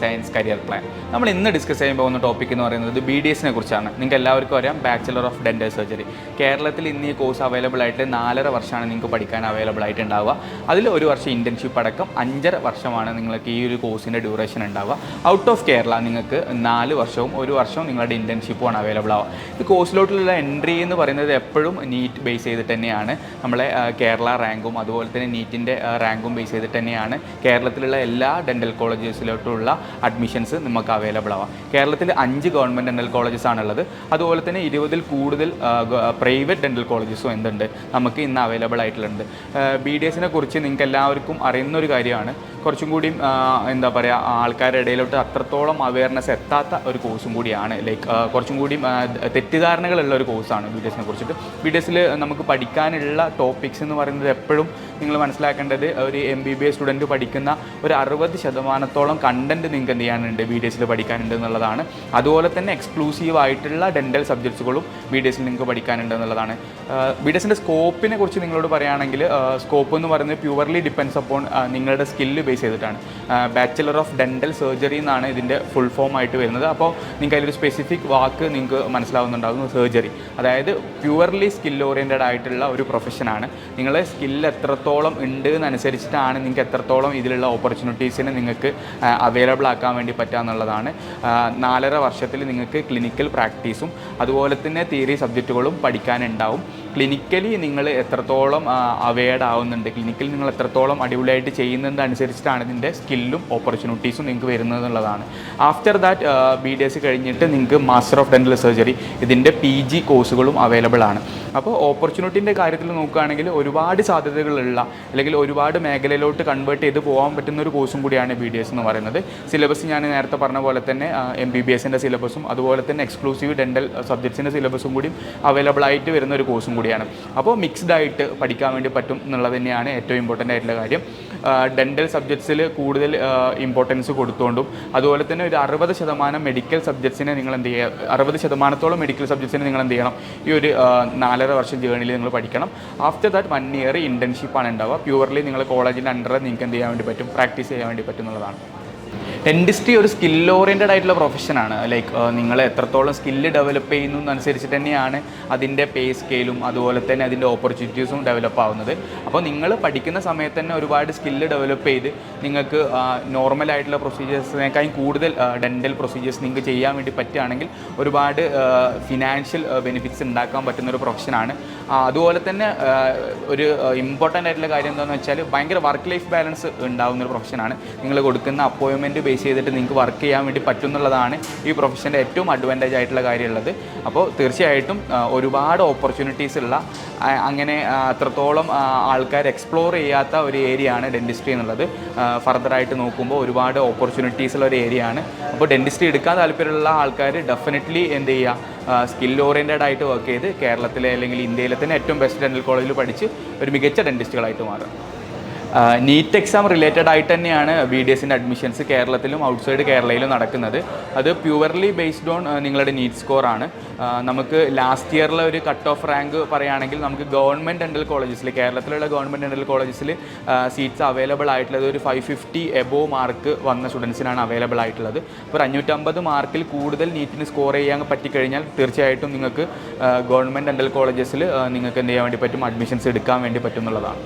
Science career plan. നമ്മൾ ഇന്ന് discuss ചെയ്യാൻ പോകുന്ന ടോപ്പിക് എന്ന് പറയുന്നത് BDSനെ കുറിച്ചാണ്. നിങ്ങൾക്ക് എല്ലാവർക്കും അറിയാം, ബാച്ചിലർ ഓഫ് ഡെൻ്റൽ സർജറി. കേരളത്തിൽ ഇന്ന് ഈ കോഴ്സ് അവൈലബിൾ ആയിട്ട് 4.5 വർഷമാണ് നിങ്ങൾക്ക് പഠിക്കാൻ അവൈലബിൾ ആയിട്ട് ഉണ്ടാവുക. അതിൽ 1 വർഷം ഇൻറ്റേൺഷിപ്പ് അടക്കം 5.5 വർഷമാണ് നിങ്ങൾക്ക് ഈ ഒരു കോഴ്സിൻ്റെ ഡ്യൂറേഷൻ ഉണ്ടാവുക. ഔട്ട് ഓഫ് കേരള നിങ്ങൾക്ക് 4 വർഷവും 1 വർഷവും നിങ്ങളുടെ ഇൻറ്റേൺഷിപ്പുമാണ് അവൈലബിൾ ആവുക. ഈ കോഴ്സിലോട്ടുള്ള എൻട്രി എന്ന് പറയുന്നത് എപ്പോഴും നീറ്റ് ബേസ് ചെയ്തിട്ട് തന്നെയാണ്. നമ്മളെ കേരള റാങ്കും അതുപോലെ തന്നെ നീറ്റിൻ്റെ റാങ്കും ബേസ് ചെയ്തിട്ട് തന്നെയാണ് കേരളത്തിലുള്ള എല്ലാ ഡെൻ്റൽ കോളേജസിലോട്ടുള്ള അഡ്മിഷൻസ് നമുക്ക് അവൈലബിൾ ആവാം. കേരളത്തിൽ 5 ഗവൺമെൻറ് ഡെൻ്റൽ കോളേജസ് ആണുള്ളത്. അതുപോലെ തന്നെ 20-ൽ കൂടുതൽ പ്രൈവറ്റ് ഡെൻ്റൽ കോളേജസും എന്തുണ്ട് നമുക്ക് ഇന്ന് അവൈലബിൾ ആയിട്ടുള്ളത്. BDSനെ കുറിച്ച് നിങ്ങൾക്ക് എല്ലാവർക്കും അറിയുന്നൊരു കാര്യമാണ്. കുറച്ചും കൂടിയും എന്താ പറയുക, ആൾക്കാരുടെ ഇടയിലോട്ട് അത്രത്തോളം അവയർനെസ് എത്താത്ത ഒരു കോഴ്സും കൂടിയാണ്. കുറച്ചും കൂടിയും തെറ്റിദ്ധാരണകളുള്ള ഒരു കോഴ്സാണ് BDSനെ കുറിച്ചിട്ട്. BDSൽ നമുക്ക് പഠിക്കാനുള്ള ടോപ്പിക്സ് എന്ന് പറയുന്നത് എപ്പോഴും നിങ്ങൾ മനസ്സിലാക്കേണ്ടത്, ഒരു MBBS സ്റ്റുഡൻറ്റ് പഠിക്കുന്ന ഒരു 60% കണ്ടൻറ്റ് നിങ്ങൾക്ക് എന്ത് ചെയ്യാനുണ്ട്, BDSൽ പഠിക്കാനുണ്ട് എന്നുള്ളതാണ്. അതുപോലെ തന്നെ എക്സ്ക്ലൂസീവ് ആയിട്ടുള്ള ഡെൻ്റൽ സബ്ജക്ട്സുകളും BDSൽ നിങ്ങൾക്ക് പഠിക്കാനുണ്ട് എന്നുള്ളതാണ്. BDSൻ്റെ സ്കോപ്പിനെ കുറിച്ച് നിങ്ങളോട് പറയുകയാണെങ്കിൽ, സ്കോപ്പ് എന്ന് പറയുന്നത് പ്യുവർലി ഡിപ്പെൻഡ്സ് അപ്പോൺ നിങ്ങളുടെ സ്കില്ല് ബേസ് ചെയ്തിട്ടാണ്. ബാച്ചിലർ ഓഫ് ഡെൻ്റൽ സർജറി എന്നാണ് ഇതിൻ്റെ ഫുൾ ഫോം ആയിട്ട് വരുന്നത്. അപ്പോൾ നിങ്ങൾക്ക് അതിലൊരു സ്പെസിഫിക് വാക്ക് നിങ്ങൾക്ക് മനസ്സിലാവുന്നുണ്ടാകും, സർജറി. അതായത് പ്യുവർലി സ്കിൽ ഓറിയൻറ്റഡ് ആയിട്ടുള്ള ഒരു പ്രൊഫഷനാണ്. നിങ്ങളെ സ്കില്ല് എത്രത്തോളം ഉണ്ട് എന്നനുസരിച്ചിട്ടാണ് നിങ്ങൾക്ക് എത്രത്തോളം ഇതിലുള്ള ഓപ്പർച്യൂണിറ്റീസിനെ നിങ്ങൾക്ക് അവൈലബിൾ ആക്കാൻ വേണ്ടി പറ്റുക എന്നുള്ളതാണ്. 4.5 വർഷത്തിൽ നിങ്ങൾക്ക് ക്ലിനിക്കൽ പ്രാക്ടീസും അതുപോലെ തന്നെ തിയറി സബ്ജക്റ്റുകളും പഠിക്കാനുണ്ടാവും. ക്ലിനിക്കലി നിങ്ങൾ എത്രത്തോളം അവെയർഡ് ആവുന്നുണ്ട്, ക്ലിനിക്കൽ നിങ്ങൾ എത്രത്തോളം അടിപൊളിയായിട്ട് ചെയ്യുന്നത് അനുസരിച്ചിട്ടാണ് ഇതിൻ്റെ സ്കില്ലും ഓപ്പർച്യൂണിറ്റീസും നിങ്ങൾക്ക് വരുന്നത് എന്നുള്ളതാണ്. ആഫ്റ്റർ ദാറ്റ് BDS കഴിഞ്ഞിട്ട് നിങ്ങൾക്ക് മാസ്റ്റർ ഓഫ് ഡെൻ്റൽ സർജറി ഇതിൻ്റെ PG കോഴ്സുകളും അവൈലബിൾ ആണ്. അപ്പോൾ ഓപ്പർച്യൂണിറ്റീൻ്റെ കാര്യത്തിൽ നോക്കുകയാണെങ്കിൽ ഒരുപാട് സാധ്യതകളുള്ള, അല്ലെങ്കിൽ ഒരുപാട് മേഖലയിലോട്ട് കൺവേർട്ട് ചെയ്ത് പോകാൻ പറ്റുന്ന ഒരു കോഴ്സും കൂടിയാണ് BDS എന്ന് പറയുന്നത്. സിലബസ് ഞാൻ നേരത്തെ പറഞ്ഞ പോലെ തന്നെ MBBSൻ്റെ സിലബസും അതുപോലെ തന്നെ എക്സ്ക്ലൂസീവ് ഡെൻ്റൽ സബ്ജക്ട്സിൻ്റെ സിലബസും കൂടി അവൈലബിൾ ആയിട്ട് വരുന്ന ഒരു കോഴ്സും കൂടിയാണ്. അപ്പോൾ മിക്സ്ഡ് ആയിട്ട് പഠിക്കാൻ വേണ്ടി പറ്റും എന്നുള്ളത് തന്നെയാണ് ഏറ്റവും ഇമ്പോർട്ടൻ്റ് ആയിട്ടുള്ള കാര്യം. ഡെൻ്റൽ സബ്ജക്ട്സിൽ കൂടുതൽ ഇമ്പോർട്ടൻസ് കൊടുത്തുകൊണ്ടും അതുപോലെ തന്നെ ഒരു 60% മെഡിക്കൽ സബ്ജക്ട്സിനെ നിങ്ങൾ എന്ത് ചെയ്യുക, 60%ഓളം മെഡിക്കൽ സബ്ജക്ട്സിനെ നിങ്ങൾ എന്ത് ചെയ്യണം, ഈ ഒരു 4.5 വർഷം ജേർണിയിൽ നിങ്ങൾ പഠിക്കണം. ആഫ്റ്റർ ദാറ്റ് 1 ഇയർ ഇൻറ്റേൺഷിപ്പാണ് ഉണ്ടാവുക. പ്യുവർലി നിങ്ങൾ കോളേജിൻ്റെ അണ്ടറിൽ നിങ്ങൾക്ക് എന്ത് ചെയ്യാൻ വേണ്ടി പറ്റും, പ്രാക്ടീസ് ചെയ്യാൻ വേണ്ടി പറ്റും എന്നുള്ളതാണ്. ഡെൻറ്റിസ്ട്രി ഒരു സ്കിൽ ഓറിയൻറ്റഡ് ആയിട്ടുള്ള പ്രൊഫഷനാണ്. നിങ്ങൾ എത്രത്തോളം സ്കില്ല് ഡെവലപ്പ് ചെയ്യുന്നു എന്നനുസരിച്ചിട്ട് തന്നെയാണ് അതിൻ്റെ പേ സ്കെയിലും അതുപോലെ തന്നെ അതിൻ്റെ ഓപ്പർച്യൂണിറ്റീസും ഡെവലപ്പ് ആവുന്നത്. അപ്പോൾ നിങ്ങൾ പഠിക്കുന്ന സമയത്ത് തന്നെ ഒരുപാട് സ്കില്ല് ഡെവലപ്പ് ചെയ്ത് നിങ്ങൾക്ക് നോർമലായിട്ടുള്ള പ്രൊസീജിയേഴ്സിനേക്കാളും കൂടുതൽ ഡെൻ്റൽ പ്രൊസീജിയേഴ്സ് നിങ്ങൾക്ക് ചെയ്യാൻ വേണ്ടി പറ്റുകയാണെങ്കിൽ ഒരുപാട് ഫിനാൻഷ്യൽ ബെനിഫിറ്റ്സ് ഉണ്ടാക്കാൻ പറ്റുന്നൊരു പ്രൊഫഷനാണ്. അതുപോലെ തന്നെ ഒരു ഇമ്പോർട്ടൻ്റ് ആയിട്ടുള്ള കാര്യം എന്താണെന്ന് വെച്ചാൽ, ഭയങ്കര വർക്ക് ലൈഫ് ബാലൻസ് ഉണ്ടാകുന്നൊരു പ്രൊഫഷനാണ്. നിങ്ങൾ കൊടുക്കുന്ന അപ്പോയിൻമെൻറ്റ് ബേസ് ചെയ്തിട്ട് നിങ്ങൾക്ക് വർക്ക് ചെയ്യാൻ വേണ്ടി പറ്റും എന്നുള്ളതാണ് ഈ പ്രൊഫഷൻ്റെ ഏറ്റവും അഡ്വാൻറ്റേജ് ആയിട്ടുള്ള കാര്യമുള്ളത്. അപ്പോൾ തീർച്ചയായിട്ടും ഒരുപാട് ഓപ്പർച്യൂണിറ്റീസ് ഉള്ള, അങ്ങനെ അത്രത്തോളം ആൾക്കാർ എക്സ്പ്ലോർ ചെയ്യാത്ത ഒരു ഏരിയ ആണ് ഡെൻറ്റിസ്ട്രി എന്നുള്ളത്. ഫർദറായിട്ട് നോക്കുമ്പോൾ ഒരുപാട് ഓപ്പർച്യൂണിറ്റീസ് ഉള്ള ഒരു ഏരിയ ആണ്. അപ്പോൾ ഡെൻറ്റിസ്ട്രി എടുക്കാൻ താല്പര്യമുള്ള ആൾക്കാർ ഡെഫിനറ്റ്ലി എന്ത് ചെയ്യുക, സ്കിൽ ഓറിയൻറ്റഡ് ആയിട്ട് വർക്ക് ചെയ്ത് കേരളത്തിലെ അല്ലെങ്കിൽ ഇന്ത്യയിലെ തന്നെ ഏറ്റവും ബെസ്റ്റ് ഡെൻ്റൽ കോളേജിൽ പഠിച്ച് ഒരു മികച്ച ഡെൻറ്റിസ്റ്റുകളായിട്ട് മാറുക. നീറ്റ് എക്സാം റിലേറ്റഡ് ആയിട്ട് തന്നെയാണ് BDSൻ്റെ അഡ്മിഷൻസ് കേരളത്തിലും ഔട്ട്സൈഡ് കേരളയിലും നടക്കുന്നത്. അത് പ്യുവർലി ബേസ്ഡ് ഓൺ നിങ്ങളുടെ നീറ്റ് സ്കോറാണ്. നമുക്ക് ലാസ്റ്റ് ഇയറിലെ ഒരു കട്ട് ഓഫ് റാങ്ക് പറയുകയാണെങ്കിൽ, നമുക്ക് ഗവൺമെൻറ് ഡെൻ്റൽ കോളേജസിൽ, കേരളത്തിലുള്ള ഗവൺമെൻറ് ഡെൻ്റൽ കോളേജസിൽ സീറ്റ്സ് അവൈലബിൾ ആയിട്ടുള്ളത് ഒരു 550 എബോവ് മാർക്ക് വന്ന സ്റ്റുഡൻസിനാണ് അവൈലബിൾ ആയിട്ടുള്ളത്. അപ്പോൾ 550 മാർക്കിൽ കൂടുതൽ നീറ്റിന് സ്കോർ ചെയ്യാൻ പറ്റിക്കഴിഞ്ഞാൽ തീർച്ചയായിട്ടും നിങ്ങൾക്ക് ഗവൺമെൻറ് ഡെൻ്റൽ കോളേജസിൽ നിങ്ങൾക്ക് എന്ത് ചെയ്യാൻ വേണ്ടി പറ്റും, അഡ്മിഷൻസ് എടുക്കാൻ വേണ്ടി പറ്റും എന്നുള്ളതാണ്.